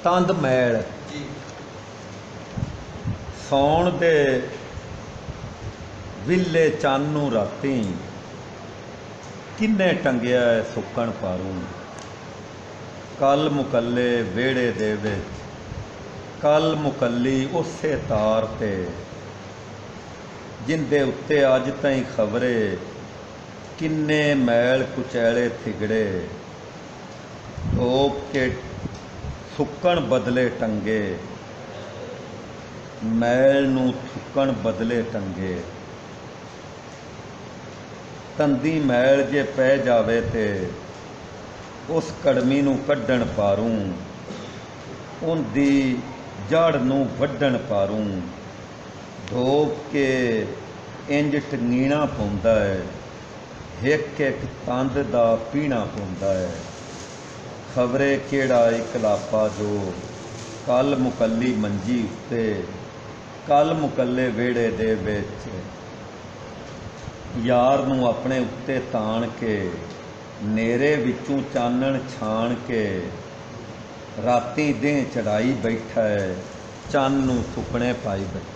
तंद मैल सौण दे विले चानू राती किन्ने टंगिया सुकण पारूं। कल मुकल्ले वेड़े दे विच कल मुकल्ली उसे तार ते जिंदे उत्ते अज ताईं खबरे किन्ने मैल कुचैले थिगड़े धोप के सुकण बदले टंगे मैल नूं थुकण बदले टंगे। तंदी मैल जे पै जावे ते उस कड़मी नूं कड्ढण पारूं उनदी जड़ नूं वड्ढण पारूं। धोप के इंज टंगीना पौंदा है एक एक तंद दा पीना पौंदा है। खबरे केड़ा इकलापा जो कल मुकल्ली मंजी उत्ते कल मुकल्ले वेड़े दे विच यार नूं अपने उत्ते ताण के नेरे विचों चानण छाण के राती दें चढ़ाई बैठा है चंन नूं थुकणे पाई बैठा।